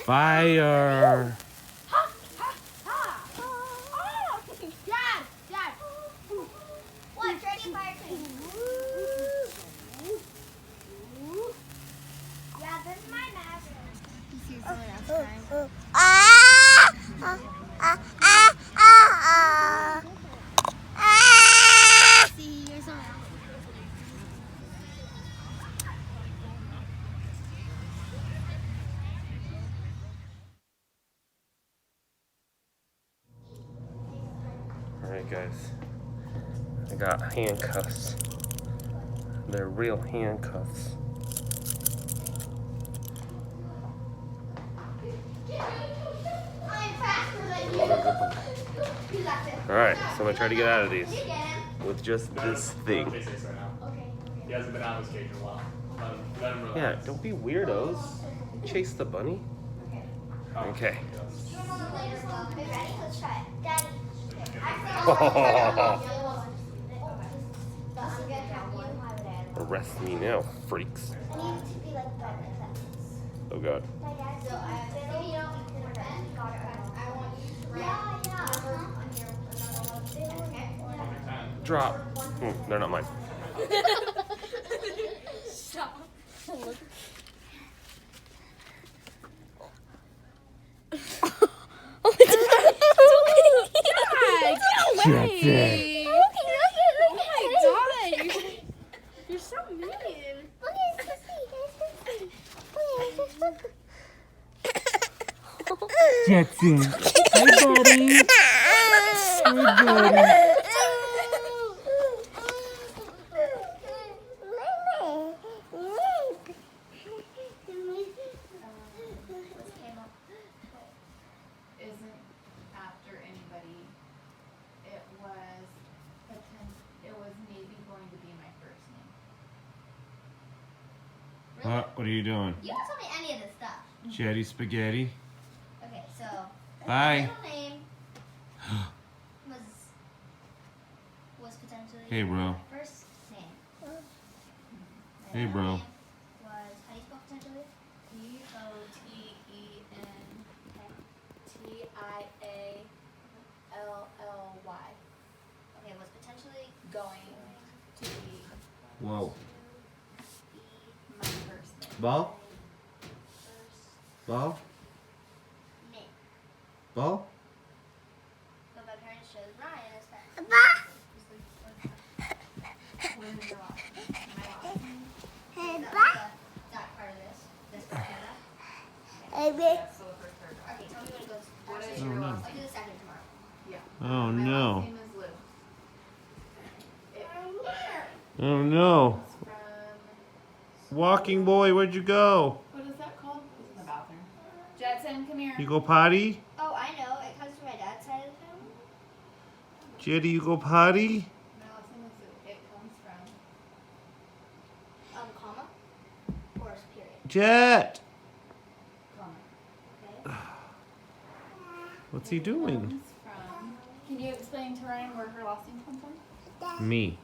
Fire. Dad! What? Dragon fire train. Yeah, this is my mask. You see someone else crying? See, you're someone else. Alright guys, I got handcuffs. They're real handcuffs. I'm faster than you. You got this. Alright, so I'm gonna try to get out of these with just this thing. Okay. He hasn't been out of his cage in a while. Let him relax. Yeah, don't be weirdos. Chase the bunny. Okay. You want to look later, Bob? Okay, ready? Let's try it. Daddy. Arrest me now, freaks. I need it to be like that. Oh god. So if you don't I want you to Drop. They're not mine. Stop. That's it. You're so mean. Jetson. Hi, buddy. Hi, buddy. Isn't after anybody. It was maybe going to be my first name. What are you doing? You don't tell me any of this stuff. Jetty spaghetti. Okay, so Bye. my middle name was potentially Hey, bro. my first name. Hey, bro. Was how do you spell potentially? POTENTIALLY. Okay, was potentially Going to be Whoa. my first name. Ball? first Ball? name. Ball? But my parents chose Ryan as that. What is your last name? My last name. That part of this part of that. That's still the first paragraph. Okay, tell me when it goes. What is Actually, your no. last I'll name? do the second tomorrow. Yeah. Oh, My no. last name is Lou. Oh, no. It's from... Walking boy, where'd you go? What is that called? It's in the bathroom. Jetson, come here. You go potty? Oh, I know. It comes from my dad's side of the family. Jetty, you go potty? My last name is Lou. It comes from... Comma or period. Jet! Comma. Okay. What's he doing? Comes from... Can you explain to Ryan where her last name comes from? Me.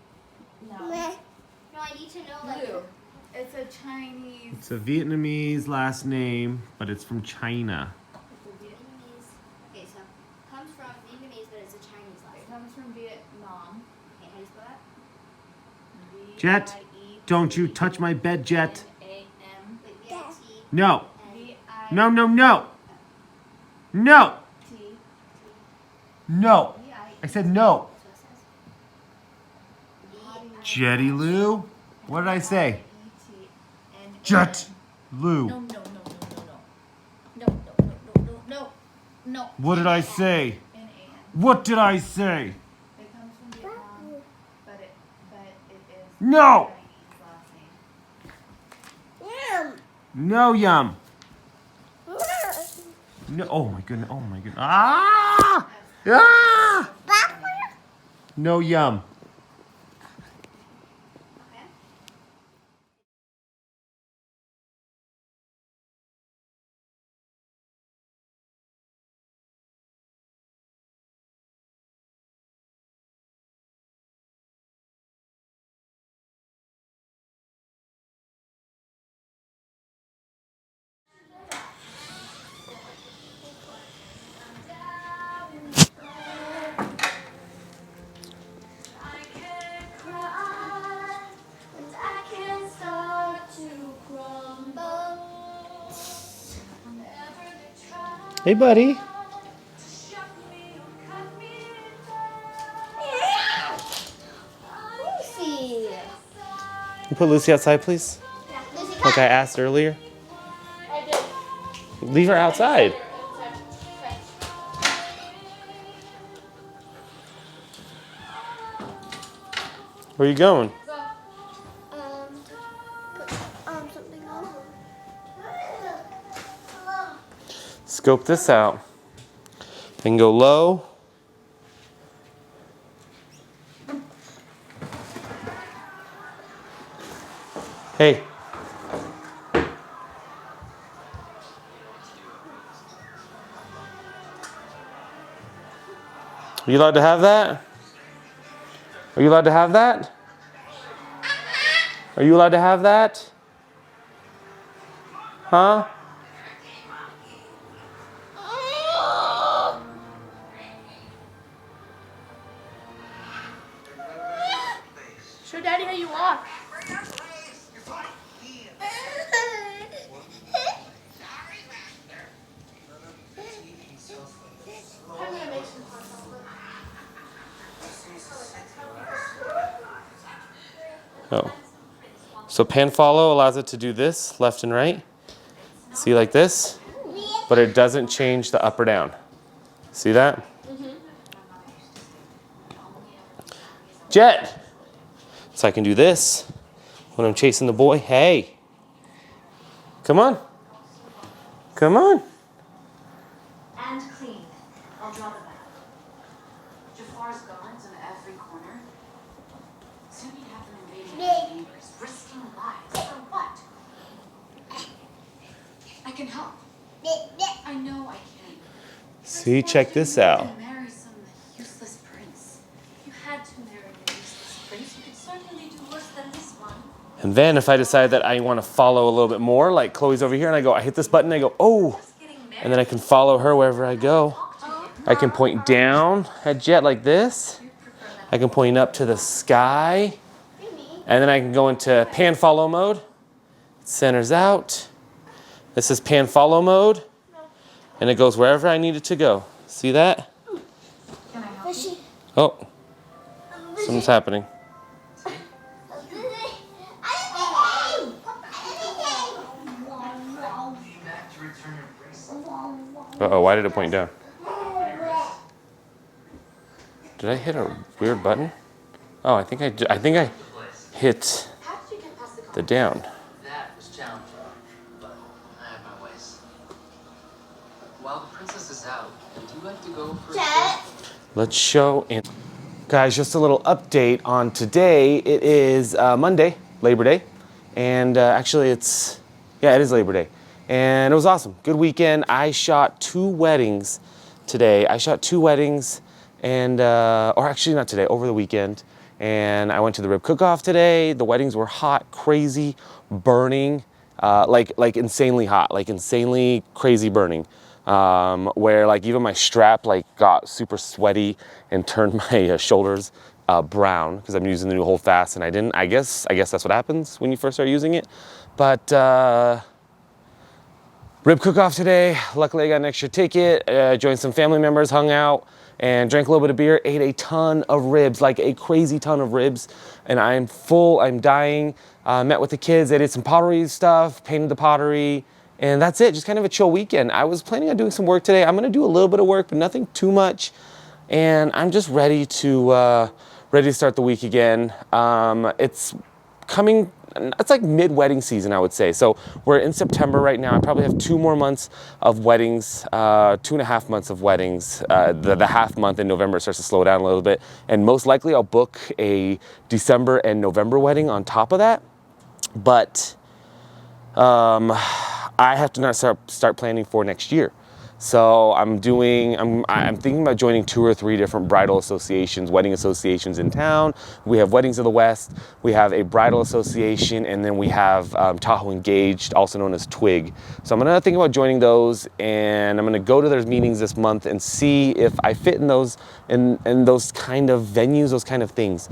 No. No, I need to know like. Lou. It's a Chinese... It's a Vietnamese last name, but it's from China. Vietnamese. Okay, so comes from Vietnamese, but it's a Chinese last It name. comes from Vietnam. Okay, how do you spell that? Jet, V-I-E-T-N-A-M. don't you touch my bed, Jet. Wait, V-I-T. No. V-I-T. No, no, no. No. No. I said no. That's what it says. Jetty Lou? What did I say? V-I-E-T-N-A-M. Jet Lou. No, no, no, no, no, no. No, no, no, no, no, no. What did I say? N-A-M. What did I say? It comes from Vietnam, but it is No. Chinese last name. No yum. No. Oh my goodness. Oh my goodness. Ah! Ah! No yum. Hey, buddy. Lucy. You put Lucy outside, please? Lucy, Like I asked earlier. I did. Leave her outside. Where are you going? put something on. Scope this out. Then go low. Hey. Are you allowed to have that? Are you allowed to have that? Are you allowed to have that? Huh? Show Daddy how you walk. I'm gonna make some fun. Oh. So pan follow allows it to do this, left and right. See, like this? But it doesn't change the up or down. See that? Jet! So I can do this when I'm chasing the boy. Hey! Come on. Come on. And clean. I'll draw the map. Jafar's guards on every corner. Soon you'd have them invading their neighbors, risking lives. For what? I can help. I know I can. See, check this out. You could marry some useless prince. If you had to marry a useless prince, you could certainly do worse than this one. And then if I decide that I want to follow a little bit more, like Chloe's over here, and I hit this button, I go, oh, and then I can follow her wherever I go. I can point down at Jet like this. I can point up to the sky. And then I can go into pan follow mode. It centers out. This is pan follow mode. And it goes wherever I need it to go. See that? Oh, something's happening. Uh-oh, why did it point down? Did I hit a weird button? Oh, I think I hit How did you get past the guards? the down. That was challenging, but I had my ways. While the princess is out, would you like to go for a trip? Let's show and guys, just a little update on today. It is Monday, Labor Day, and actually it is Labor Day, and it was awesome. Good weekend. I shot 2 weddings today. And or actually not today, over the weekend. And I went to the rib cook-off today. The weddings were hot, crazy, burning, like insanely hot, like insanely crazy burning. Where like even my strap like got super sweaty and turned my shoulders brown because I'm using the new Hold Fast, and I didn't. I guess that's what happens when you first start using it. But rib cook-off today. Luckily I got an extra ticket. Joined some family members, hung out, and drank a little bit of beer, ate a ton of ribs, like a crazy ton of ribs. And I'm full, I'm dying. Met with the kids, they did some pottery stuff, painted the pottery, and that's it, just kind of a chill weekend. I was planning on doing some work today. I'm gonna do a little bit of work, but nothing too much. And I'm just ready to start the week again. It's coming, it's like mid-wedding season, I would say. So we're in September right now. I probably have 2 more months of weddings, 2.5 months of weddings. The half month in November starts to slow down a little bit. And most likely I'll book a December and November wedding on top of that. But I have to now start planning for next year. So I'm thinking about joining 2 or 3 different bridal associations, wedding associations in town. We have Weddings of the West, we have a bridal association, and then we have Tahoe Engaged, also known as Twig. So I'm gonna think about joining those, and I'm gonna go to their meetings this month and see if I fit in those kind of venues, those kind of things.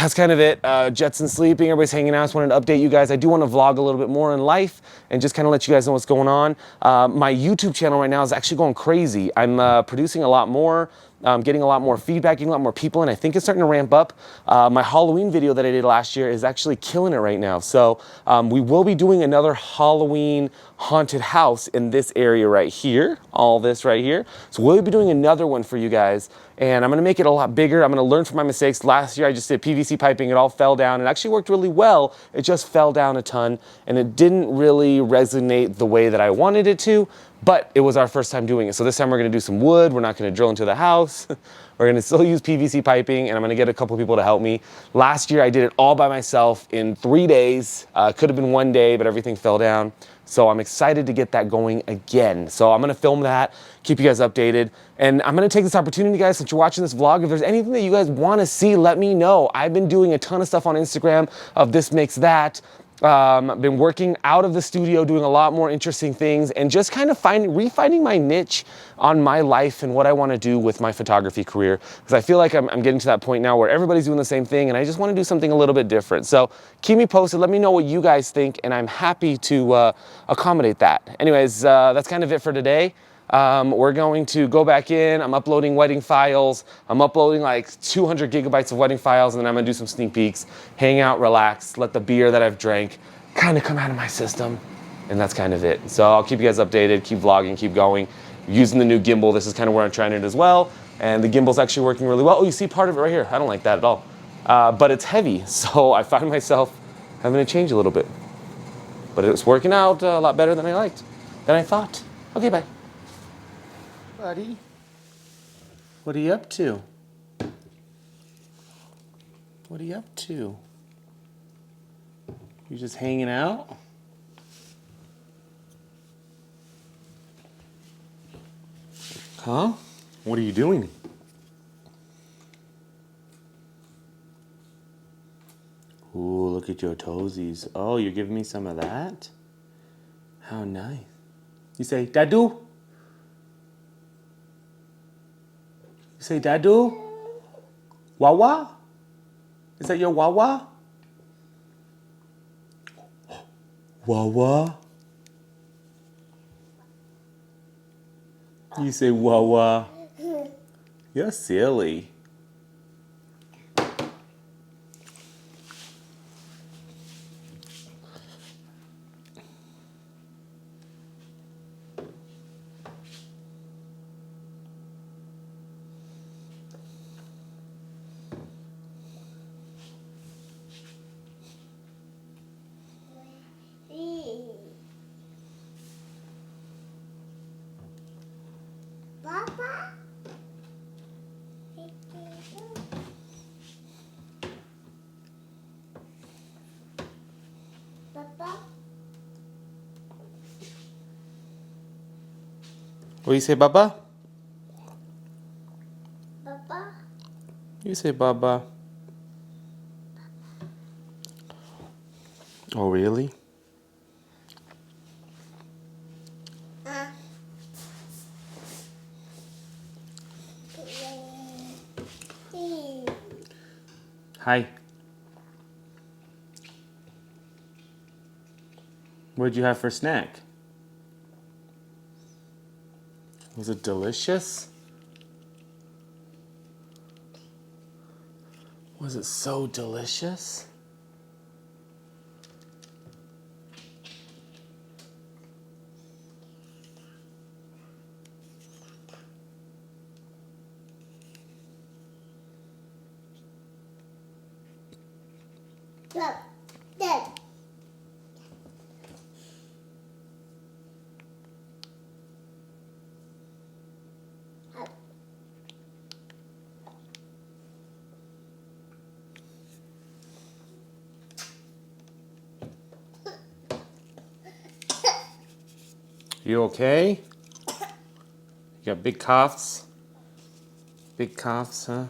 that's kind of it. Jetson's sleeping, everybody's hanging out. I just wanted to update you guys. I do want to vlog a little bit more in life and just kind of let you guys know what's going on. My YouTube channel right now is actually going crazy. I'm producing a lot more. Getting a lot more feedback, getting a lot more people, and I think it's starting to ramp up. My Halloween video that I did last year is actually killing it right now. So we will be doing another Halloween haunted house in this area right here, all this right here. So we'll be doing another one for you guys, and I'm gonna make it a lot bigger. I'm gonna learn from my mistakes. Last year I just did PVC piping, it all fell down. It actually worked really well. It just fell down a ton, and it didn't really resonate the way that I wanted it to. But it was our first time doing it. So this time we're gonna do some wood. We're not gonna drill into the house. We're gonna still use PVC piping, and I'm gonna get a couple people to help me. Last year I did it all by myself in 3 days. Could have been 1 day, but everything fell down. So I'm excited to get that going again. So I'm gonna film that, keep you guys updated. And I'm gonna take this opportunity, guys, since you're watching this vlog, if there's anything that you guys wanna see, let me know. I've been doing a ton of stuff on Instagram of this makes that. I've been working out of the studio, doing a lot more interesting things, and just kind of refinding my niche on my life and what I want to do with my photography career. Because I feel like I'm getting to that point now where everybody's doing the same thing, and I just want to do something a little bit different. So keep me posted. Let me know what you guys think, and I'm happy to accommodate that. Anyways, that's kind of it for today. We're going to go back in. I'm uploading wedding files. I'm uploading like 200 gigabytes of wedding files, and then I'm gonna do some sneak peeks, hang out, relax, let the beer that I've drank kind of come out of my system, and that's kind of it. So I'll keep you guys updated, keep vlogging, keep going. Using the new gimbal, this is kind of where I'm trying it as well, and the gimbal's actually working really well. Oh, you see part of it right here. I don't like that at all, but it's heavy, so I find myself having to change a little bit. But it's working out a lot better than I thought. Okay, bye. Buddy, what are you up to? What are you up to? You just hanging out? Huh? What are you doing? Ooh, look at your toesies. Oh, you're giving me some of that? How nice. You say, Dadu? Say Dadu? Wawa? Is that your Wawa? Wawa? You say Wawa. You're silly. Papa? Papa? What do you say, Baba? Papa? You say Baba. Oh, really? Hi. What'd you have for snack? Was it delicious? Was it so delicious? Look, Dad. You okay? You got big coughs? Big coughs, huh?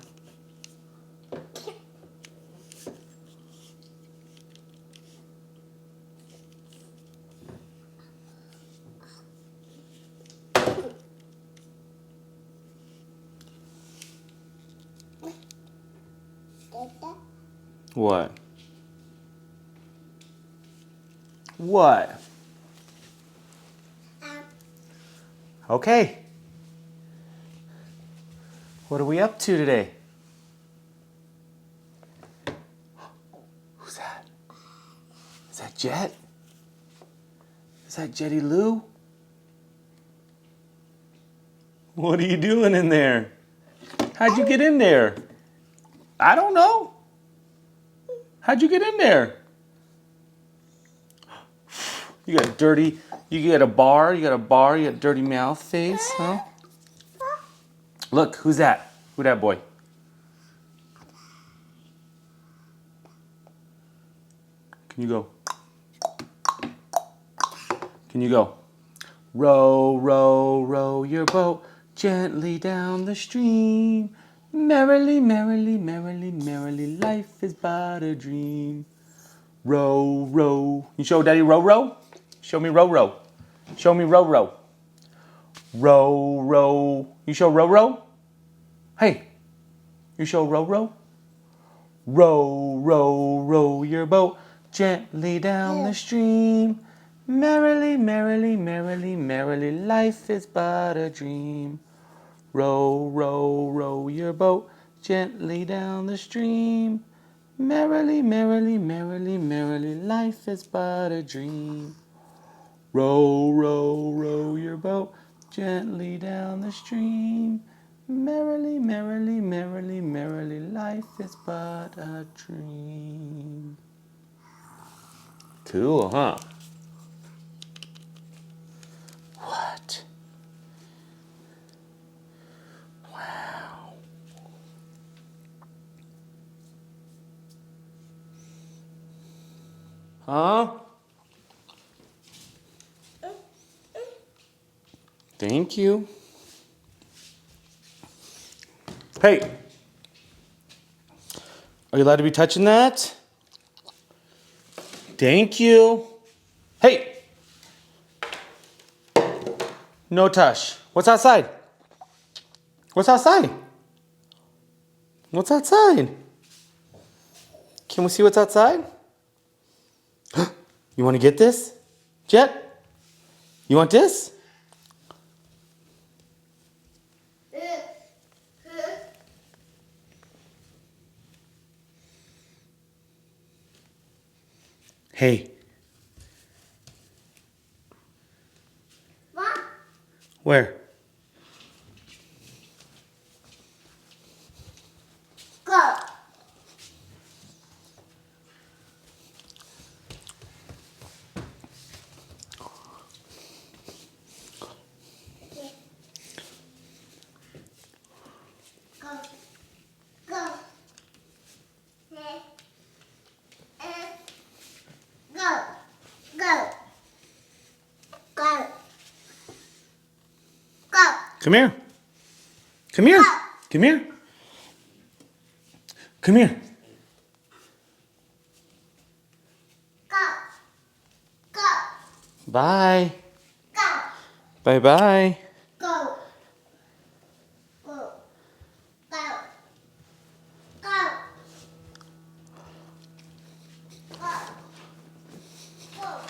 What? What? Okay. What are we up to today? Who's that? Is that Jet? Is that Jetty Lou? What are you doing in there? How'd you get in there? I don't know. How'd you get in there? You got dirty, you got a bar, you got dirty mouth face, huh? Look, who's that? Who that boy? Can you go? Can you go? Row, row, row your boat gently down the stream. Merrily, merrily, merrily, merrily, life is but a dream. Row, row. You show Daddy row, row? Show me row, row. Show me row, row. Row, row. You show row, row? Hey, you show row, row? Row, row, row your boat gently down the stream. Merrily, merrily, merrily, merrily, life is but a dream. Row, row, row your boat gently down the stream. Merrily, merrily, merrily, merrily, life is but a dream. Row, row, row your boat gently down the stream. Merrily, merrily, merrily, merrily, life is but a dream. Cool, huh? What? Wow. Huh? Thank you. Hey, are you allowed to be touching that? Thank you. Hey, no touch. What's outside? What's outside? What's outside? Can we see what's outside? You want to get this? Jet? You want this? Hey. What? Where? Go. Go. Go. Go. Go. Go. Go. Come here. Come here. Come here. Come here. Go. Go. Bye. Go. Bye-bye. Go. Go. Go. Go. Go. Go.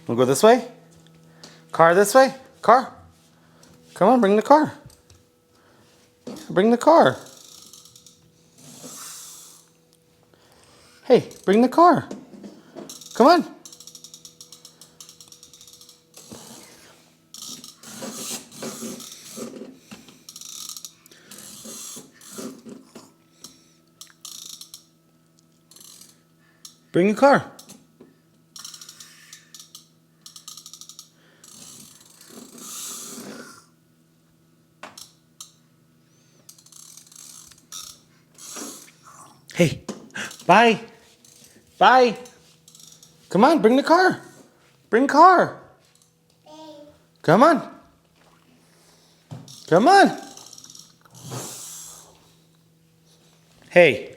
We'll go this way? Car this way? Car? Come on, bring the car. Bring the car. Hey, bring the car. Come on. Bring the car. Hey, bye. Bye. Come on, bring the car. Bring car. Come on. Come on. Hey.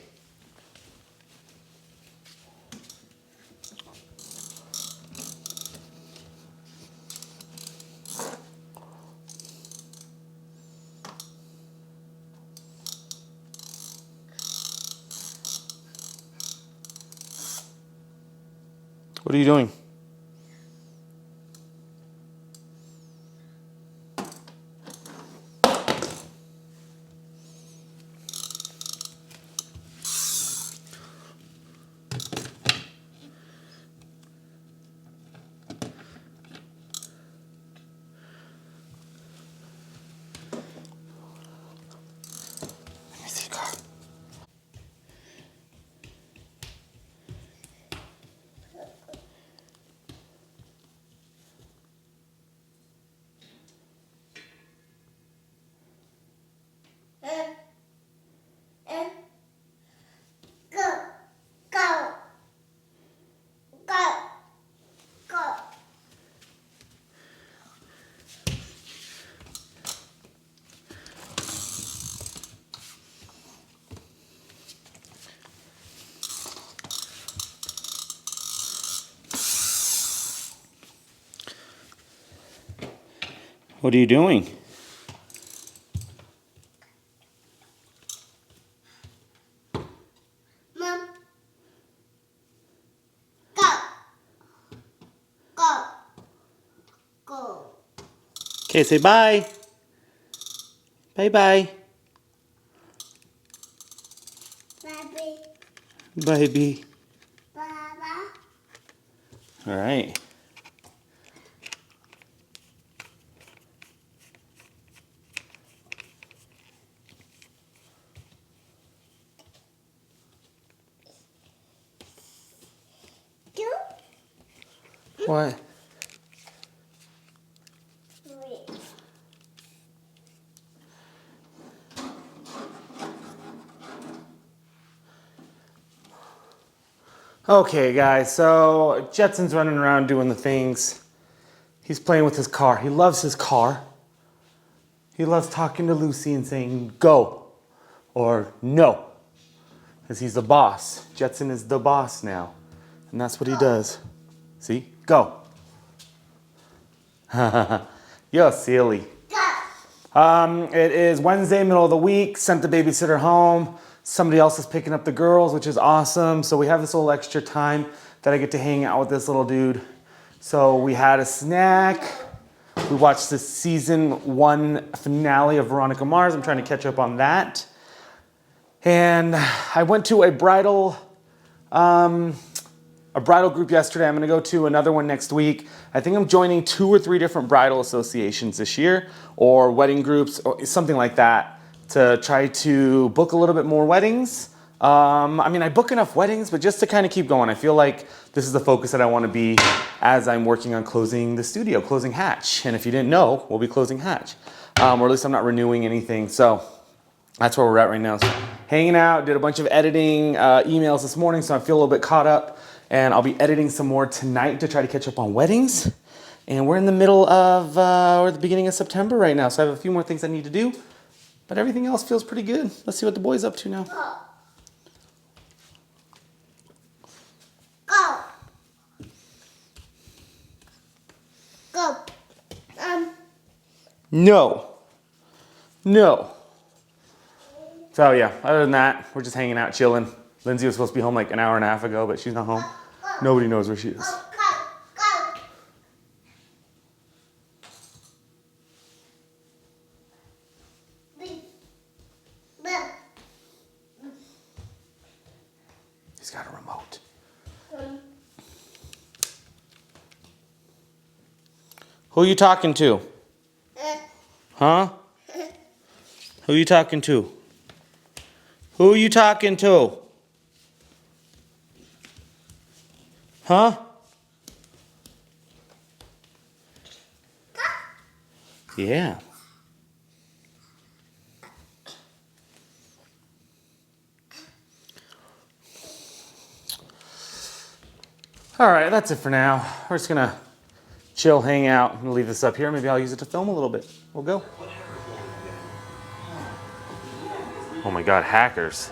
What are you doing? Let me see the car. What are you doing? Mom. Go. Go. Go. Okay, say bye. Bye-bye. Baby. Baby. Baba. All right. Two. What? Three. Okay, guys, so Jetson's running around doing the things. He's playing with his car. He loves his car. He loves talking to Lucy and saying, go, or no, because he's the boss. Jetson is the boss now, and that's what he does. See? Go. You're silly. It is Wednesday, middle of the week. Sent the babysitter home. Somebody else is picking up the girls, which is awesome. So we have this little extra time that I get to hang out with this little dude. So we had a snack. We watched the season 1 finale of Veronica Mars. I'm trying to catch up on that. And I went to a bridal group yesterday. I'm gonna go to another one next week. I think I'm joining 2 or 3 different bridal associations this year, or wedding groups, or something like that, to try to book a little bit more weddings. I mean, I book enough weddings, but just to kind of keep going. I feel like this is the focus that I want to be as I'm working on closing the studio, closing Hatch. And if you didn't know, we'll be closing Hatch. Or at least I'm not renewing anything. So that's where we're at right now. So hanging out, did a bunch of editing emails this morning, so I feel a little bit caught up. And I'll be editing some more tonight to try to catch up on weddings. And we're in the middle of, or the beginning of September right now. So I have a few more things I need to do. But everything else feels pretty good. Let's see what the boy's up to now. Go. Go. No. No. So yeah, other than that, we're just hanging out, chilling. Lindsay was supposed to be home like an hour and a half ago, but she's not home. Nobody knows where she is. Go. Go. He's got a remote. Who are you talking to? Huh? Who are you talking to? Who are you talking to? Huh? Yeah. All right, that's it for now. We're just gonna chill, hang out. I'm gonna leave this up here. Maybe I'll use it to film a little bit. We'll go. Oh my God, hackers.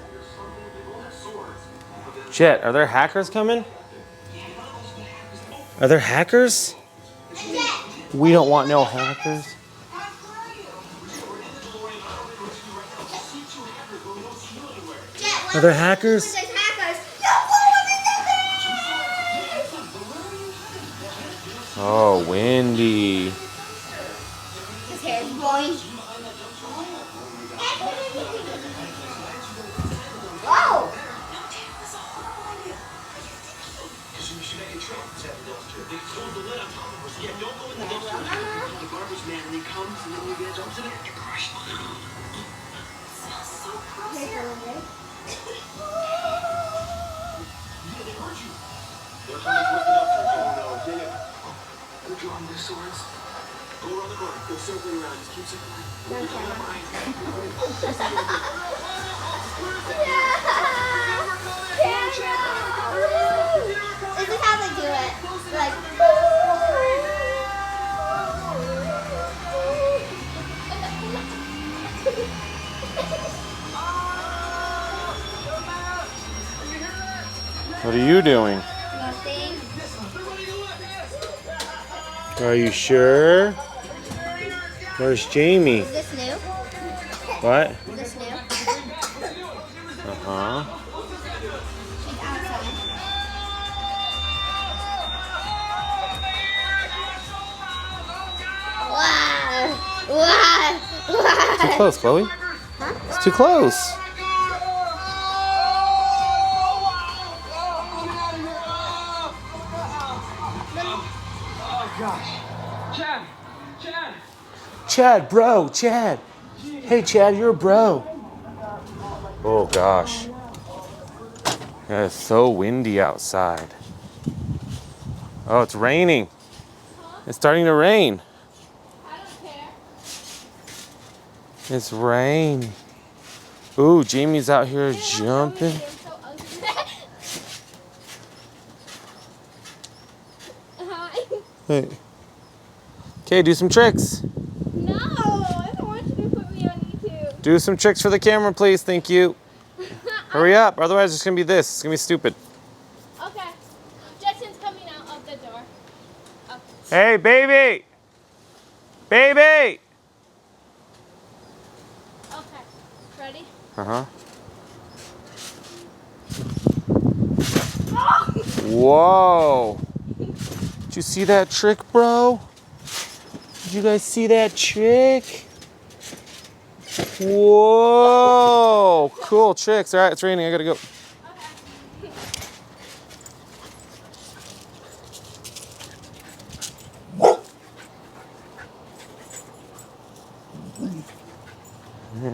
Jet, are there hackers coming? Are there hackers? We don't want no hackers. Are there hackers? Oh, windy. His hair is blowing. Whoa! We're drawing their swords. Go around the corner. Go circling around. Just keep circling. This is how they do it. Like. What are you doing? Nothing. Are you sure? Where's Jamie? Is this new? What? Is this new? Uh-huh. She's outside. Wow! Wow! Too close, Chloe. It's too close. Chad, bro, Chad. Hey, Chad, you're a bro. Oh, gosh. Yeah, it's so windy outside. Oh, it's raining. It's starting to rain. I don't care. It's rain. Ooh, Jamie's out here jumping. I'm so ugly. Hi. Hey. Okay, do some tricks. No, I don't want you to put me on YouTube. Do some tricks for the camera, please. Thank you. Hurry up, otherwise it's gonna be this. It's gonna be stupid. Okay. Justin's coming out of the door. Okay. Hey, baby! Baby! Okay. Ready? Uh-huh. Whoa! Did you see that trick, bro? Did you guys see that trick? Whoa! Cool tricks. All right, it's raining. I gotta go.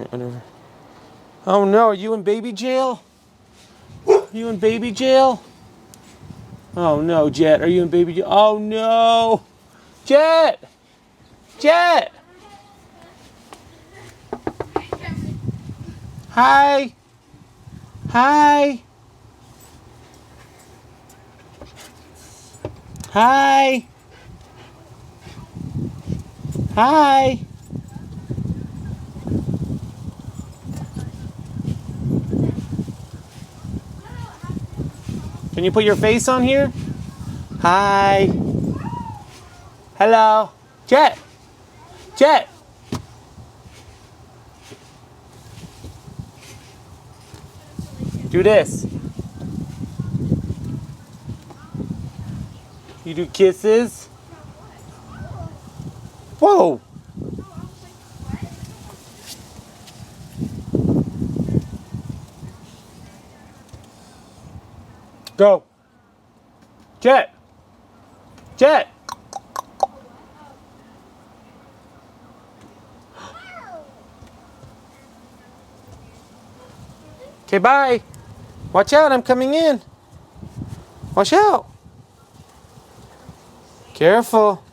Whatever. Oh no, are you in baby jail? Are you in baby jail? Oh no, Jet, are you in baby jail? Oh no! Jet! Jet! Hi! Hi! Hi! Hi! Can you put your face on here? Hi. Hello. Jet. Jet. Do this. You do kisses. Whoa. Go. Jet. Jet. Okay, bye. Watch out, I'm coming in. Watch out. Careful.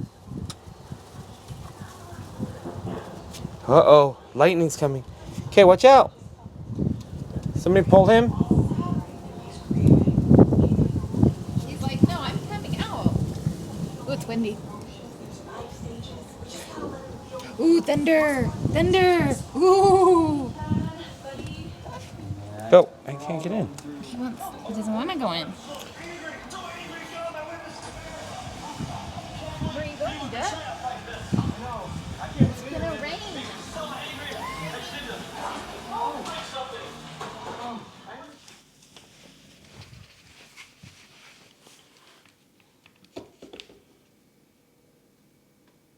Uh-oh. Lightning's coming. Okay, watch out. Somebody pull him. He's like, no, I'm coming out. Ooh, it's windy. Ooh, thunder. Thunder. Ooh. Oh, I can't get in. He doesn't want to go in. Where are you going, Dad?